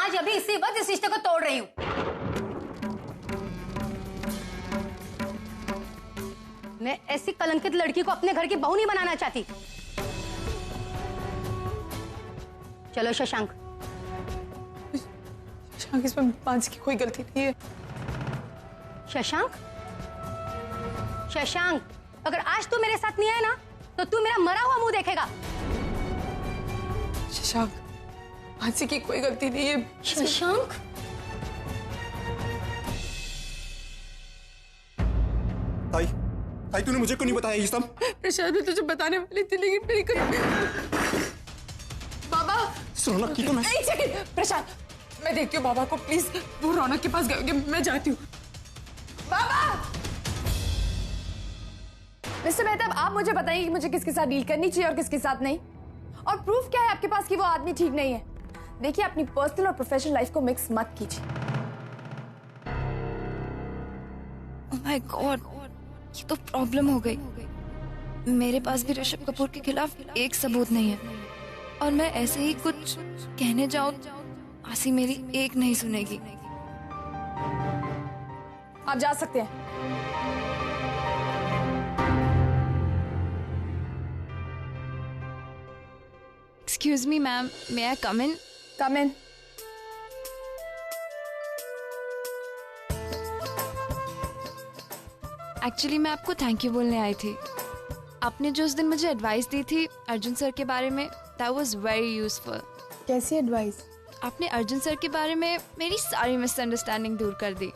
आज अभी इसी वक्त इस रिश्ते को तोड़ रही हूँ। मैं ऐसी कलंकित लड़की को अपने घर की बहू नहीं बनाना चाहती। चलो शशांक। शशांक, इसमें मानसी की कोई गलती नहीं है। शशांक, शशांक, अगर आज तू मेरे साथ नहीं आया ना तो तू मेरा मरा हुआ मुंह देखेगा। शशांक, मानसी की कोई गलती नहीं है। शशांक, ताई, ताई तूने मुझे क्यों नहीं बताया ये सब? प्रशांत, मैं तुझे बताने वाली थी लेकिन मेरी कोई... बाबा रौनक की तो मैं... एक सेकंड प्रशांत, मैं देखती हूँ बाबा को। प्लीज, वो रौनक के पास गए होंगे, मैं जाती हूँ। बाबा! मिस्टर मेहताब, आप मुझे बताइए कि मुझे किसके साथ डील करनी चाहिए और किसके साथ नहीं, और प्रूफ क्या है आपके पास कि वो आदमी ठीक नहीं है। देखिए, अपनी पर्सनल और प्रोफेशनल लाइफ को मिक्स मत कीजिए। ओह माय गॉड, ये तो प्रॉब्लम हो गई। मेरे पास भी ऋषभ कपूर के खिलाफ एक सबूत नहीं है, और मैं ऐसे ही कुछ कहने जाऊं आसी मेरी एक नहीं सुनेगी। आप जा सकते हैं। एक्सक्यूज मी मैम, मे आई कम इन? कम इन। एक्चुअली मैं आपको थैंक यू बोलने आई थी। आपने जो उस दिन मुझे एडवाइस दी थी अर्जुन सर के बारे में, दैट वाज वेरी यूजफुल। कैसी एडवाइस? आपने अर्जुन सर के बारे में मेरी सारी मिसअंडरस्टैंडिंग दूर कर दी।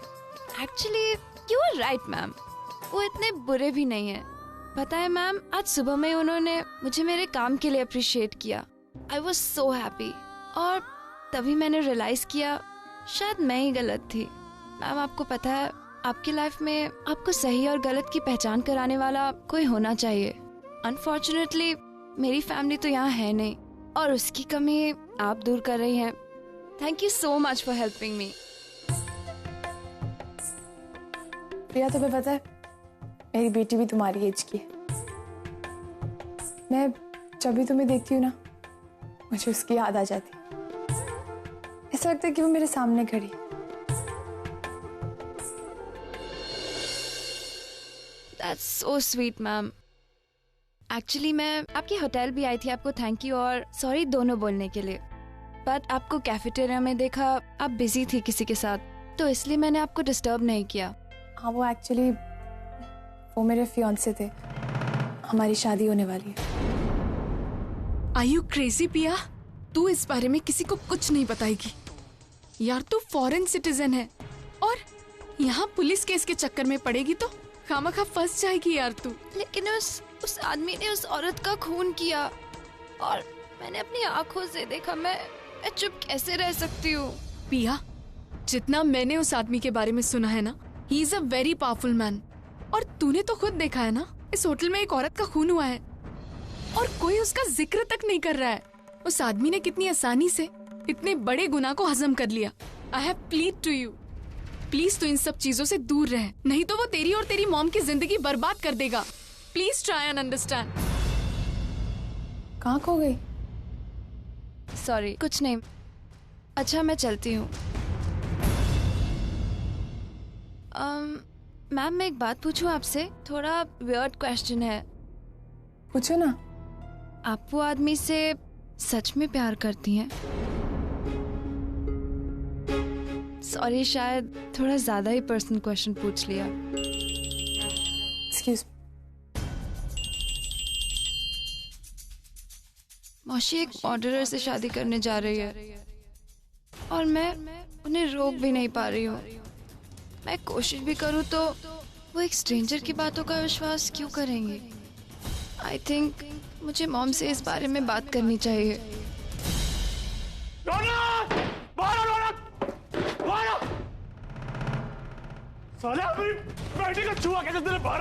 Actually you are right ma'am, वो इतने बुरे भी नहीं है। पता है मैम, आज सुबह में उन्होंने मुझे मेरे काम के लिए अप्रिशिएट किया। आई वॉज सो हैप्पी, और तभी मैंने रियलाइज किया शायद मैं ही गलत थी। मैम, आपको पता है आपकी लाइफ में आपको सही और गलत की पहचान कराने वाला कोई होना चाहिए। अनफॉर्चुनेटली मेरी फैमिली तो यहाँ है नहीं, और उसकी कमी आप दूर कर रही हैं। Thank you so much for helping me. Priya, तुम्हें पता है मेरी बेटी भी तुम्हारी एज की है। मैं जब भी तुम्हें देखती हूँ ना, मुझे उसकी याद आ जाती। ऐसा लगता है कि वो मेरे सामने खड़ी है। That's so sweet, ma'am. Actually मैं आपके होटल भी आई थी आपको थैंक यू और सॉरी दोनों बोलने के लिए, बट आपको कैफेटेरिया में देखा आप बिजी थी किसी के साथ, तो इसलिए मैंने आपको डिस्टर्ब नहीं किया। हाँ, वो एक्चुअली वो मेरे फियांसे थे। हमारी शादी होने वाली है। Are you crazy पिया? तू इस बारे में किसी को कुछ नहीं बताएगी यार। तू फॉरेन सिटीजन है और यहाँ पुलिस केस के चक्कर में पड़ेगी तो खामखा फंस जाएगी यार तू। लेकिन उस आदमी ने उस औरत का खून किया और मैंने अपनी आंखों से देखा। मैं चुप कैसे रह सकती हूँ? पिया, जितना मैंने उस आदमी के बारे में सुना है ना, he is a very powerful man. और तूने तो खुद देखा है ना, इस होटल में एक औरत का खून हुआ है और कोई उसका जिक्र तक नहीं कर रहा है। उस आदमी ने कितनी आसानी से इतने बड़े गुनाह को हजम कर लिया। I have plead to you, please तू इन सब चीजों से दूर रह, नहीं तो वो तेरी और तेरी मॉम की जिंदगी बर्बाद कर देगा। Please try and understand. कहाँ खो गई? सॉरी, कुछ नहीं। अच्छा, मैं चलती हूँ। मैम, मैं एक बात पूछूं आपसे? थोड़ा वियर्ड क्वेश्चन है। पूछो ना। आप वो आदमी से सच में प्यार करती हैं? सॉरी, शायद थोड़ा ज्यादा ही पर्सनल क्वेश्चन पूछ लिया। एक्सक्यूज। मौशी एक मर्डरर से शादी करने जा रही है और मैं उन्हें रोक भी नहीं पा रही हूँ। मैं कोशिश भी करूँ तो वो एक स्ट्रेंजर की बातों का विश्वास क्यों करेंगी? आई थिंक मुझे मॉम से इस बारे में बात करनी चाहिए। रौनक! बाहर आओ, रौनक! बाहर आओ! साले अपनी बेटी का छुआ कैसे तेरे बाहर?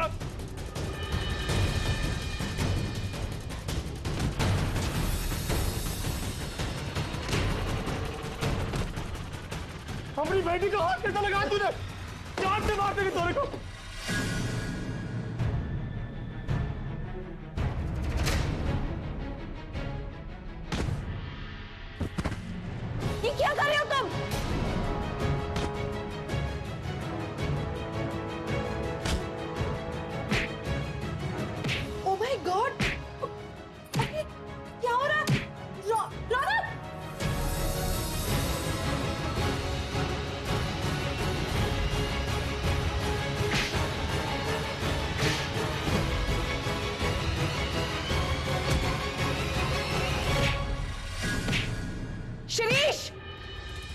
अपनी बेटी का हाथ कैसे लगाया तूने? जान से मार देगी तोरे को। ये क्या कर रहे हो तुम?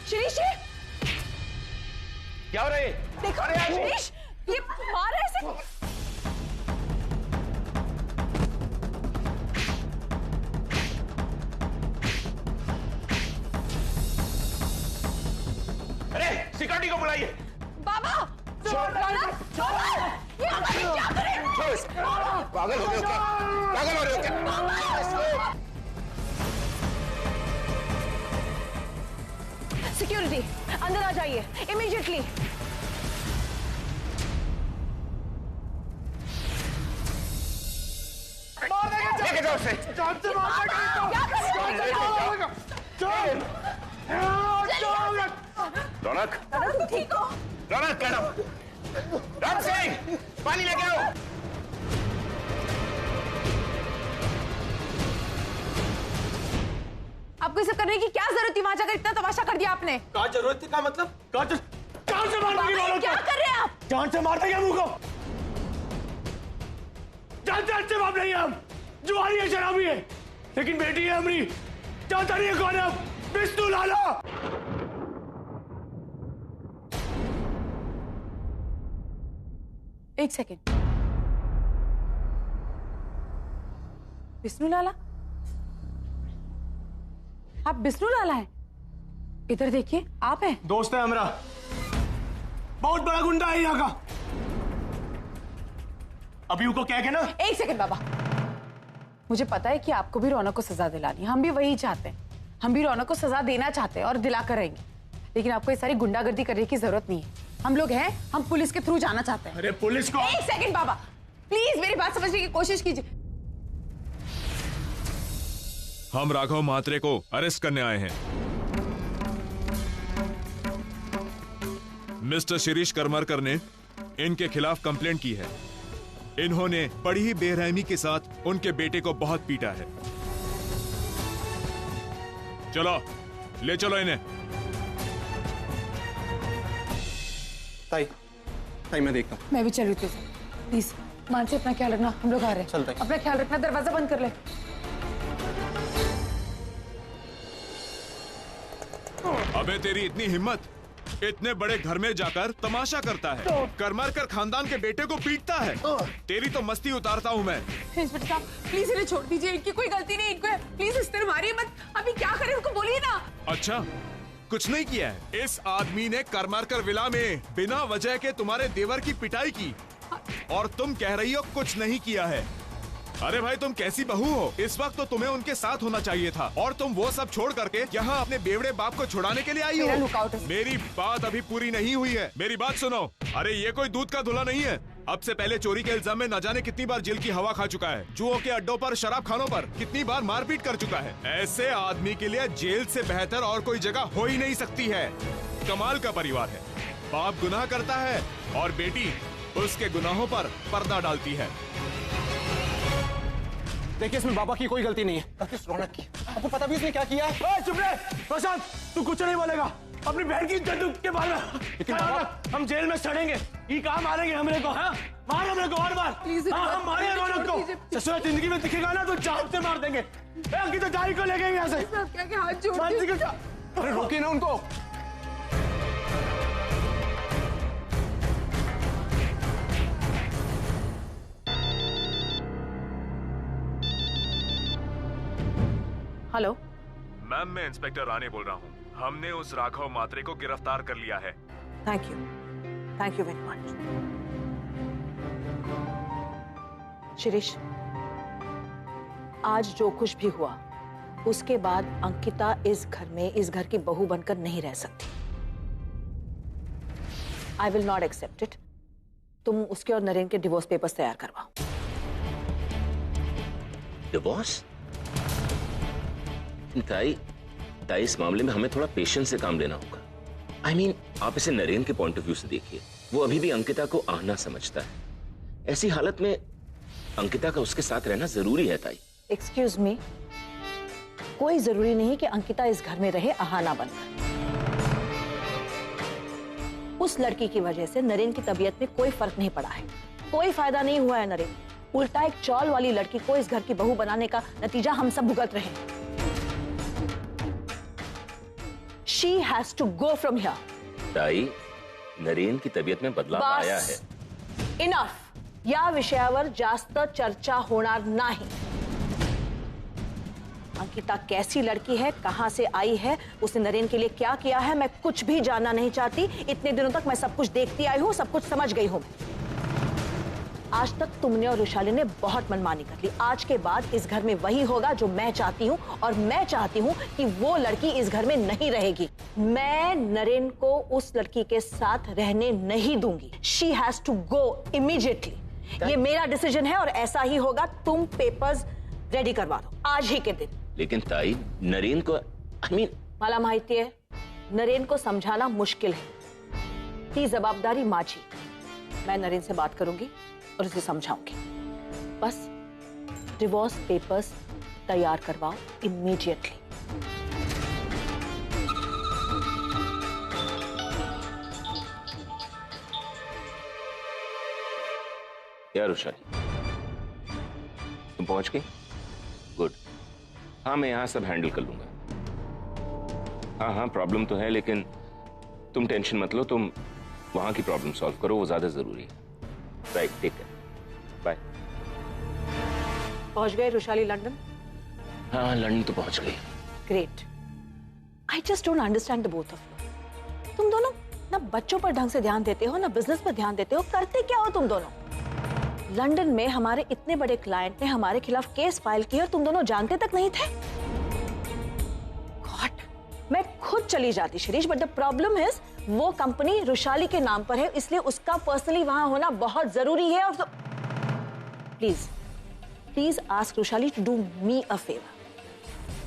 शिरीष क्या हो रहा है? देखो शिरीष, ये मार रहा है इसे। अरे सिक्योरिटी को बुलाइए। बाबा ये क्या करे? पागल हो गए हो क्या? पागल हो रहे हो क्या? सिक्योरिटी अंदर आ जाइए इमीडिएटली। लेके जाओ उसे। क्या कर रहे हो? रौनक, तुम ठीक हो? रौनक मैडम, राम सिंह पानी लेके आओ। आपको इसे करने की क्या जरूरत थी? वहां जाकर इतना तमाशा कर दिया आपने। क्या जरूरत थी? क्या मतलब? जान से मार देंगे रौनक क्या को। कर रहे हैं आप? जान से मार देंगे मुंह को। जान से बाप नहीं है हम, जुआरी है, शराबी है, लेकिन बेटी है हमारी। जानता नहीं है कौन है हम? विष्णु लाला। एक सेकेंड, विष्णु लाला? आप विष्णु लाला हैं? इधर देखिए, आप हैं? दोस्त है हमारा, बहुत बड़ा गुंडा है यहाँ का। अभी उनको क्या कहना? एक सेकेंड बाबा, मुझे पता है कि आपको भी रौनक को सजा दिलानी है, हम भी वही चाहते हैं। हम भी रौनक को सजा देना चाहते हैं और दिला कर रहेंगे, लेकिन आपको ये सारी गुंडागर्दी करने की जरूरत नहीं है। हम लोग हैं, हम पुलिस के थ्रू जाना चाहते हैं। अरे पुलिस को? एक सेकेंड बाबा, प्लीज मेरी बात समझने की कोशिश कीजिए। हम राघव म्हात्रे को अरेस्ट करने आए हैं। मिस्टर शिरीष करमरकर ने इनके खिलाफ कंप्लेंट की है। इन्होंने बड़ी ही बेरहमी के साथ उनके बेटे को बहुत पीटा है। चलो ले चलो इन्हें। ताई मैं देखता हूँ। मैं भी चल रही थी, प्लीज मान से अपना ख्याल रखना, हम लोग आ रहे हैं। चलते हैं। अपना ख्याल रखना, दरवाजा बंद कर ले। अबे तेरी इतनी हिम्मत, इतने बड़े घर में जाकर तमाशा करता है, करमरकर खानदान के बेटे को पीटता है। तेरी तो मस्ती उतारता हूँ मैं। इंस्पेक्टर साहब प्लीज इन्हें छोड़ दीजिए, इनकी कोई गलती नहीं, इनको प्लीज इस तरह मारिए मत। अभी क्या करें, उनको बोलिए ना। अच्छा, कुछ नहीं किया है? इस आदमी ने करमरकर विला में बिना वजह के तुम्हारे देवर की पिटाई की और तुम कह रही हो कुछ नहीं किया है। अरे भाई तुम कैसी बहू हो? इस वक्त तो तुम्हें उनके साथ होना चाहिए था और तुम वो सब छोड़ करके यहाँ अपने बेवड़े बाप को छुड़ाने के लिए आई मेरा हो। लुकआउट है। मेरी बात अभी पूरी नहीं हुई है, मेरी बात सुनो। अरे ये कोई दूध का धुला नहीं है। अब से पहले चोरी के इल्जाम में न जाने कितनी बार जेल की हवा खा चुका है, जुओं के अड्डों पर, शराब खानों पर कितनी बार मारपीट कर चुका है। ऐसे आदमी के लिए जेल से बेहतर और कोई जगह हो ही नहीं सकती है। कमाल का परिवार है। बाप गुनाह करता है और बेटी उसके गुनाहों पर पर्दा डालती है। देखिए इसमें बाबा की कोई गलती नहीं है, इस रौनक की। आपको पता भी उसने क्या किया है? चुप रहे प्रशांत, तू कुछ नहीं बोलेगा। अपनी बहन की इज्जत के बारे में। लेकिन हम जेल में सड़ेंगे, ये काम मारेंगे हमरे को। हाँ मार हमरे को और मार। प्लीज हम मारे रौनक को। ससुरा जिंदगी में दिखेगा ना तो जान से मार देंगे। अंकित तो दाई को ले गए यहाँ से। क्या हाथ जोड़ मानसी को क्या? अरे रोकिए ना उनको। हेलो मैम, मैं इंस्पेक्टर राणे बोल रहा हूँ। हमने उस राघव म्हात्रे को गिरफ्तार कर लिया है। Thank you very much. Shirish, आज जो कुछ भी हुआ उसके बाद अंकिता इस घर में, इस घर की बहू बनकर नहीं रह सकती। I will not accept it. तुम उसके और नरेन के डिवोर्स पेपर्स तैयार करवाओ। डिवोर्स? ताई, इस मामले में हमें थोड़ा पेशेंस से काम लेना होगा। I mean, आप इसे नरेन के पॉइंट ऑफ व्यू से देखिए। वो अभी भी अंकिता को आहना समझता है। ऐसी हालत में अंकिता का उसके साथ रहना जरूरी है ताई। एक्सक्यूज मी, कोई जरूरी नहीं कि अंकिता इस घर में रहे आहाना बनकर। उस लड़की की वजह से नरेन की तबीयत में कोई फर्क नहीं पड़ा है, कोई फायदा नहीं हुआ है नरेन। उल्टा एक चौल वाली लड़की को इस घर की बहू बनाने का नतीजा हम सब भुगत रहे हैं। She has to go from here. ताई, नरेन की तबीयत में बदलाव आया है. इनफ. या विषयावर जास्त चर्चा होणार नाही. अंकिता कैसी लड़की है, कहां से आई है, उसने नरेन के लिए क्या किया है, मैं कुछ भी जानना नहीं चाहती. इतने दिनों तक मैं सब कुछ देखती आई हूं, सब कुछ समझ गई हूं. आज तक तुमने और रुशाली ने बहुत मनमानी कर ली. आज के बाद इस घर में वही होगा जो मैं चाहती हूं, और मैं चाहती हूं कि वो लड़की इस घर में नहीं रहेगी. मैं नरेन को उस लड़की के साथ रहने नहीं दूंगी. She has to go immediately. ये मेरा डिसीजन है और ऐसा ही होगा. तुम पेपर्स रेडी करवा दो आज ही के दिन. लेकिन ताई, नरेन को मला माहिती है नरेन को समझाना मुश्किल है. की जवाबदारी माझी. मैं नरेन से बात करूंगी और उसे समझाऊंगी. बस डिवोर्स पेपर्स तैयार करवाओ इमीडिएटली. यार रुशाली, तुम पहुंच गई? गुड. हाँ, मैं यहां सब हैंडल कर लूंगा. हाँ, प्रॉब्लम तो है, लेकिन तुम टेंशन मत लो. तुम वहां की प्रॉब्लम सॉल्व करो, वो ज्यादा जरूरी है. Right, take care. बाय. पहुंच गए रुशाली लंदन? हाँ, लंदन तो पहुंच गई. Great. I just don't understand the both of you. तुम दोनों ना बच्चों पर ढंग से ध्यान देते हो, ना बिजनेस पर ध्यान देते हो. करते क्या हो तुम दोनों? लंदन में हमारे इतने बड़े क्लाइंट ने हमारे खिलाफ केस फाइल किया और तुम दोनों जानते तक नहीं थे. गॉड, मैं खुद चली जाती Shirish, but the problem is वो कंपनी रुशाली के नाम पर है, इसलिए उसका पर्सनली वहां होना बहुत जरूरी है. और please please ask Rushali to do me a favour.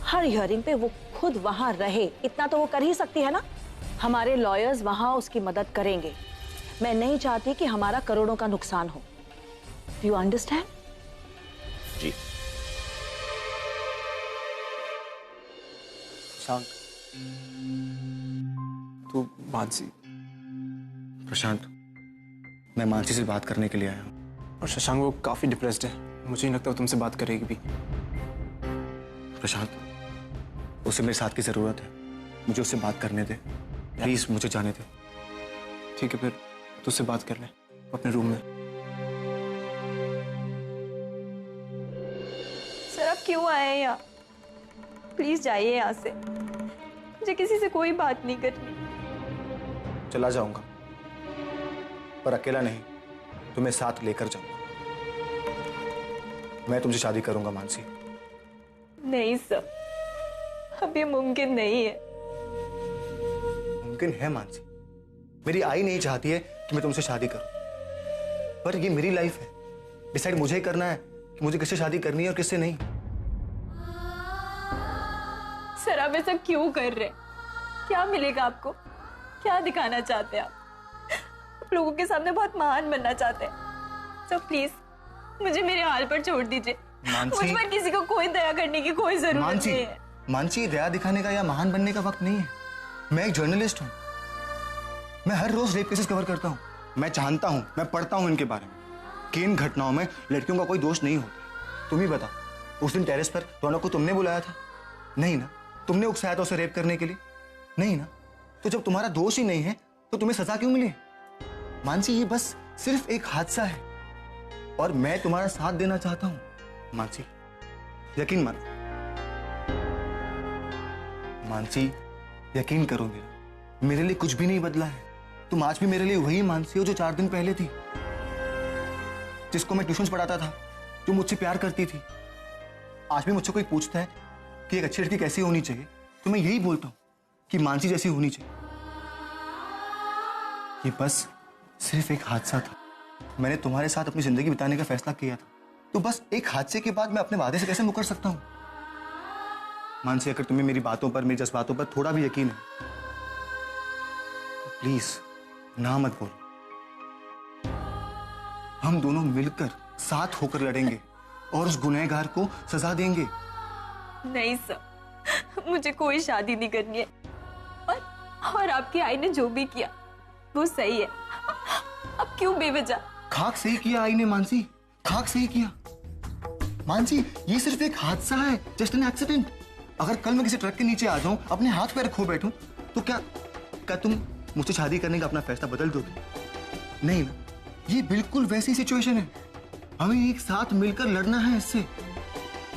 हर हियरिंग पे वो खुद वहां रहे. इतना तो वो कर ही सकती है ना. हमारे लॉयर्स वहां उसकी मदद करेंगे. मैं नहीं चाहती कि हमारा करोड़ों का नुकसान हो. Do you understand? जी. शशांक, तू मानसी. प्रशांत, मैं मानसी से बात करने के लिए आया हूँ. और शशांक, वो काफी डिप्रेस्ड है. मुझे नहीं लगता वो तुमसे बात करेगी भी. प्रशांत, उसे मेरे साथ की जरूरत है. मुझे उससे बात करने दे प्लीज. मुझे जाने दे. ठीक है, फिर तू उससे बात कर ले अपने रूम में. सर, आप क्यों आए हैं यहाँ? प्लीज जाइए यहाँ से. मुझे किसी से कोई बात नहीं करनी. चला जाऊंगा, पर अकेला नहीं, तुम्हें साथ लेकर जाऊंगा. मैं तुमसे शादी करूंगा मानसी. नहीं सर, अब ये मुमकिन नहीं है. मुमकिन है मानसी. मेरी आई नहीं चाहती है कि मैं तुमसे शादी करूं, पर ये मेरी लाइफ है. डिसाइड मुझे ही करना है कि मुझे किससे शादी करनी है और किससे नहीं. सर, आप ऐसा क्यों कर रहे हैं? क्या मिलेगा आपको? क्या दिखाना चाहते हैं आप? लोगों के सामने बहुत महान बनना चाहते हैं. सर प्लीज मुझे मेरे हाल पर छोड़ दीजिए. मुझ पर किसी को कोई दया करने की कोई जरूरत नहीं है. मानसी, दया दिखाने का या महान बनने का वक्त नहीं है. मैं एक जर्नलिस्ट हूँ. मैं हर रोज रेप केसेस कवर करता हूँ. मैं जानता हूँ, मैं पढ़ता हूँ इनके बारे में कि इन घटनाओं में लड़कियों का कोई दोष नहीं होता. तुम ही बताओ, उस दिन टेरेस पर रौनक को तुमने बुलाया था? नहीं ना. तुमने उकसाया था उसे रेप करने के लिए? नहीं ना. तो जब तुम्हारा दोष ही नहीं है तो तुम्हें सजा क्यों मिली? मानसी, ये बस सिर्फ एक हादसा है और मैं तुम्हारा साथ देना चाहता हूं. मानसी, यकीन मानो. मानसी, यकीन करो, मेरे लिए कुछ भी नहीं बदला है. तुम आज भी मेरे लिए वही मानसी हो जो 4 दिन पहले थी, जिसको मैं ट्यूशन पढ़ाता था, जो मुझसे प्यार करती थी. आज भी मुझसे कोई पूछता है कि एक अच्छी लड़की कैसी होनी चाहिए, तो मैं यही बोलता हूं कि मानसी जैसी होनी चाहिए. ये बस सिर्फ एक हादसा था. मैंने तुम्हारे साथ अपनी जिंदगी बिताने का फैसला किया था, तो बस एक हादसे के बाद मैं अपने वादे से कैसे मुकर सकता हूं? मानसी, अगर तुम्हें मेरी बातों पर, मेरी जज्बातों पर थोड़ा भी यकीन है तो प्लीज ना मत बोलो. हम दोनों मिलकर साथ होकर लड़ेंगे और उस गुनहगार को सजा देंगे. नहीं सर, मुझे कोई शादी नहीं करनी है. और आपकी आई ने जो भी किया वो सही है. अब क्यों बेवजह? खाक सही किया आई ने मानसी, खाक सही किया. मानसी, ये सिर्फ एक हादसा है, जस्ट एन एक्सीडेंट. अगर कल मैं किसी ट्रक के नीचे आ जाऊं, अपने हाथ पैर खो बैठूं, तो तो क्या क्या तुम मुझसे शादी करने का अपना फैसला बदल दोगे? नहीं ना, ये बिल्कुल वैसी सिचुएशन है। हमें एक साथ मिलकर लड़ना है इससे,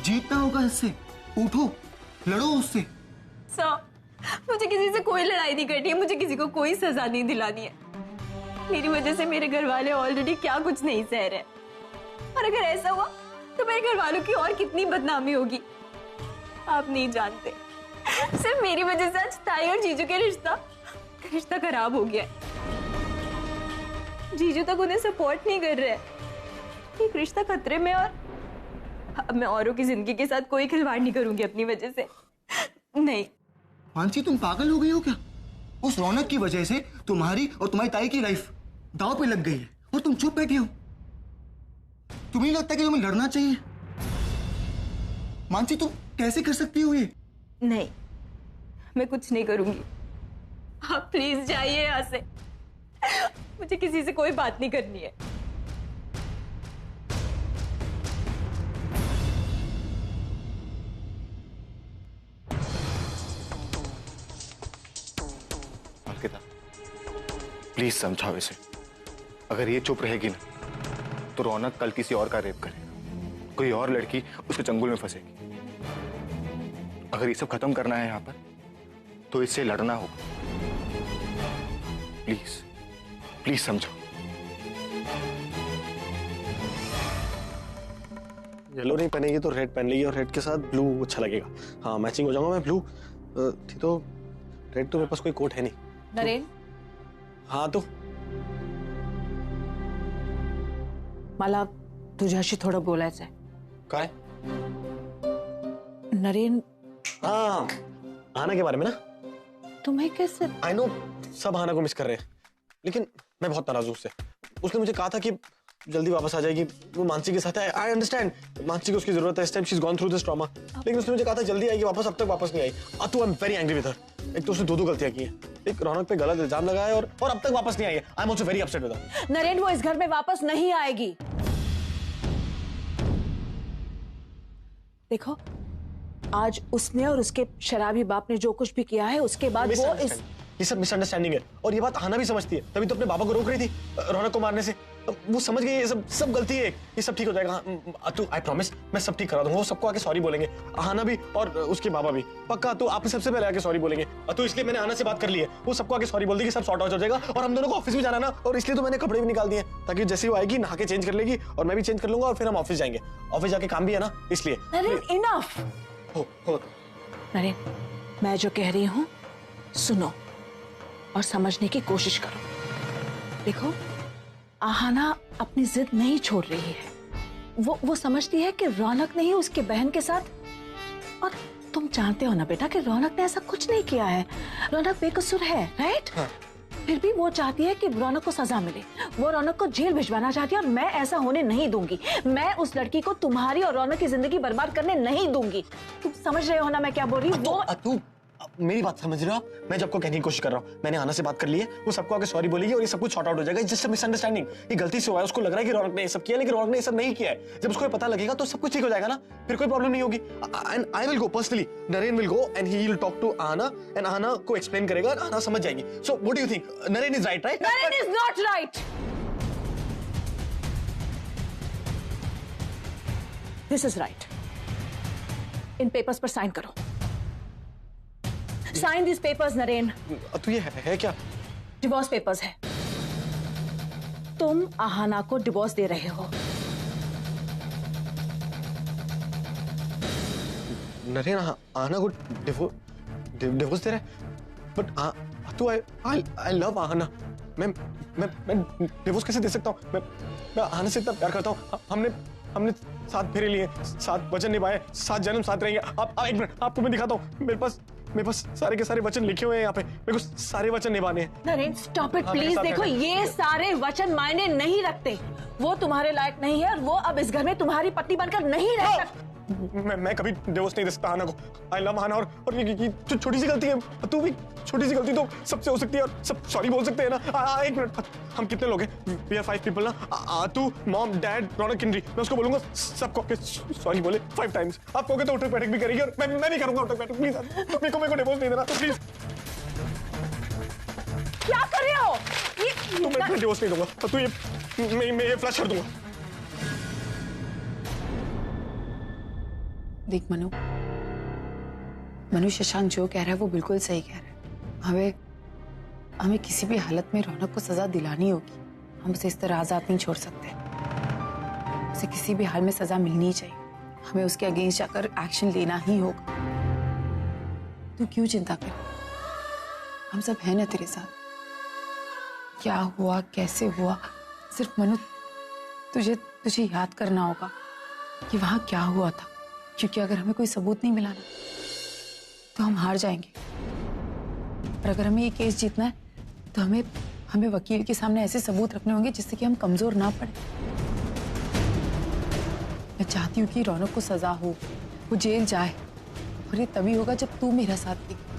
जीतना होगा इससे। उठो, लड़ो उससे। सर, मुझे किसी से कोई लड़ाई नहीं करनी है, मुझे किसी को कोई सजा नहीं दिलानी है। मेरी वजह से मेरे घर वाले ऑलरेडी क्या कुछ नहीं सह रहे, और अगर ऐसा हुआ तो मेरे घर वालों की और कितनी बदनामी होगी आप नहीं जानते। सिर्फ मेरी वजह से आज ताई और जीजू के रिश्ता खराब हो गया। जीजू तक उन्हें सपोर्ट नहीं कर रहे, एक रिश्ता खतरे में, और अब मैं औरों की जिंदगी के साथ कोई खिलवाड़ नहीं करूंगी अपनी वजह से। नहीं मानसी, तुम पागल हो गई हो क्या? उस रौनक की वजह से तुम्हारी और तुम्हारी ताई की लाइफ दांव पे लग गई है और तुम चुप बैठे हो। तुम्हें नहीं लगता कि तुम्हें लड़ना चाहिए? मानसी, तुम कैसे कर सकती हो ये? नहीं, मैं कुछ नहीं करूंगी। आप प्लीज जाइए यहाँ से, मुझे किसी से कोई बात नहीं करनी है। अंकिता, प्लीज समझाओ इसे। अगर ये चुप रहेगी ना तो रौनक कल किसी और का रेप करेगा, कोई और लड़की उसके चंगुल में फंसेगी। अगर ये सब खत्म करना है यहाँ पर तो इससे लड़ना होगा। प्लीज प्लीज समझो। येलो नहीं पहनेगी तो रेड पहन लेगी, और रेड के साथ ब्लू अच्छा लगेगा। हाँ, मैचिंग हो जाऊंगा मैं। ब्लू थी तो रेड तो मेरे पास कोई कोट है नहीं। नरेन, हाँ तो मला तुझ्याशी थोडं बोलायचंय। काय? नरेन, हाँ, आना के बारे में ना। तुम्हें कैसे? आई नो, सब आना को मिस कर रहे हैं, लेकिन मैं बहुत नाराज हूँ उससे। उसने मुझे कहा था कि जल्दी वापस आ जाएगी, वो मानसी के साथ है। आई अंडरस्टैंड, मानसी को उसकी जरूरत है इस time, she is gone through this trauma, लेकिन उसने मुझे कहा था जल्दी आएगी वापस, अब तक वापस नहीं आई। तू I am very angry with her. एक तो उसने दो गलतियां की हैं, एक रौनक पे गलत इल्जाम लगाया है, और अब तक वापस नहीं आई है। I am also very upset with her. Naren, वो इस घर में वापस नहीं आएगी। देखो, आज उसने और उसके शराबी बाप ने जो कुछ भी किया है, उसके बाद वो ये सब मिसअंडरस्टैंडिंग है, और ये बात आना भी समझती है, तभी तो अपने पापा को रोक रही थी रौनक को मारने से। वो समझ गई ये सब गलती है, ये सब ठीक हो जाएगा। तू, आई प्रॉमिस, मैं सब ठीक करा दूंगा। वो सबको आके सॉरी बोलेंगे, आना भी और उसके बाबा भी, पक्का। तू आप सबसे पहले आके सॉरी बोलेंगे। तो इसलिए मैंने आना से बात कर ली है, वो सबको आके सॉरी बोल दी कि सब सॉर्ट आउट हो जाएगा, और हम दोनों को ऑफिस भी जाना ना, और इसलिए तो मैंने कपड़े भी निकाल दिए, ताकि जैसे वो आएगी नहा के चेंज कर लेगी और मैं भी चेंज कर लूंगा, और फिर हम ऑफिस जाएंगे। ऑफिस जाके काम भी है ना, इसलिए। इनफ। नरेन, मैं जो कह रही हूँ सुनो और समझने की कोशिश करो। देखो, आहाना अपनी जिद नहीं छोड़ रही है। वो समझती है कि रौनक ने ही उसके बहन के साथ, और तुम जानते हो ना बेटा कि रौनक ने ऐसा कुछ नहीं किया है। रौनक बेकसूर है, राइट? हाँ। फिर भी वो चाहती है कि रौनक को सजा मिले, वो रौनक को जेल भिजवाना चाहती है, और मैं ऐसा होने नहीं दूंगी। मैं उस लड़की को तुम्हारी और रौनक की जिंदगी बर्बाद करने नहीं दूंगी। तुम समझ रहे हो ना मैं क्या बोल रही हूँ? तू मेरी बात समझ रहे हो? मैं जब को कहने की कोशिश कर रहा हूँ, मैंने आना से बात कर ली है, वो सबको आके सॉरी बोलेगी और ये सब कुछ सॉर्ट आउट हो जाएगा। जस्ट मिसअंडरस्टैंडिंग, ये गलती से हुआ है। उसको लग रहा है कि रौनक ने ये सब किया, लेकिन रौनक ने ये सब नहीं किया है। जब उसको पता लगेगा तो सब कुछ ठीक हो जाएगा ना, फिर कोई प्रॉब्लम नहीं होगी। And I will go personally, Naren will go and he will talk to Anna, and Anna को एक्सप्लेन करेगा, आना समझ जाएगी। So what do you think? Naren is right, right? Naren is not right. This is right. इन papers पर sign करो। Sign this papers Naren. तो ये है क्या? डिवोर्स पेपर्स है। तुम आहाना को डिवोर्स दे रहे हो। नरेन, आहाना को डिवोर्स दे रहे? बट तू, आई लव आहाना। मैं डिवोर्स कैसे दे सकता हूँ? मैं आहाना से इतना प्यार करता हूँ। हमने 7 फेरे लिए, 7 वचन निभाए, 7 जन्म साथ रहेंगे। आप एक मिनट, आपको मैं दिखाता हूँ। मेरे पास सारे के सारे वचन लिखे हुए हैं यहाँ पे। मेरे को सारे वचन निभाने हैं। Naren, stop it please. देखो, ये सारे वचन मायने नहीं रखते। वो तुम्हारे लायक नहीं है, और वो अब इस घर में तुम्हारी पत्नी बनकर नहीं रह सकती। मैं कभी डिवोर्स नहीं दे सकता आना को। आई लव आना, और ये छोटी सी गलती है। तू भी छोटी सी गलती तो सबसे हो सकती है, और सब सॉरी बोल सकते हैं ना। एक मिनट, हम कितने लोग हैं? वी आर 5 पीपल ना। तू, मॉम, डैड, रौनक, किंडरी। मैं उसको बोलूंगा सबको सॉरी बोले 5 टाइम्स। आप कहोगे तो उठक बैठक भी करेगी, और मैं नहीं करूंगा उठक बैठक। प्लीज, मेरे को डिवोर्स नहीं देना, तो प्लीज। तो मैं डिवोर्स नहीं दूंगा। तो ये मैं ये फ्लश कर दूंगा। देख मनु शशांक जो कह रहा है वो बिल्कुल सही कह रहा है। हमें किसी भी हालत में रौनक को सजा दिलानी होगी। हम उसे इस तरह आजाद नहीं छोड़ सकते। उसे किसी भी हाल में सजा मिलनी चाहिए। हमें उसके अगेंस्ट जाकर एक्शन लेना ही होगा। तू क्यों चिंता कर, हम सब हैं ना तेरे साथ। क्या हुआ कैसे हुआ, सिर्फ मनु तुझे याद करना होगा कि वहां क्या हुआ था, क्योंकि अगर हमें कोई सबूत नहीं मिला ना तो हम हार जाएंगे। और अगर हमें ये केस जीतना है तो हमें वकील के सामने ऐसे सबूत रखने होंगे जिससे कि हम कमजोर ना पड़े। मैं चाहती हूँ कि रौनक को सजा हो, वो जेल जाए, और ये तभी होगा जब तू मेरा साथ देगी।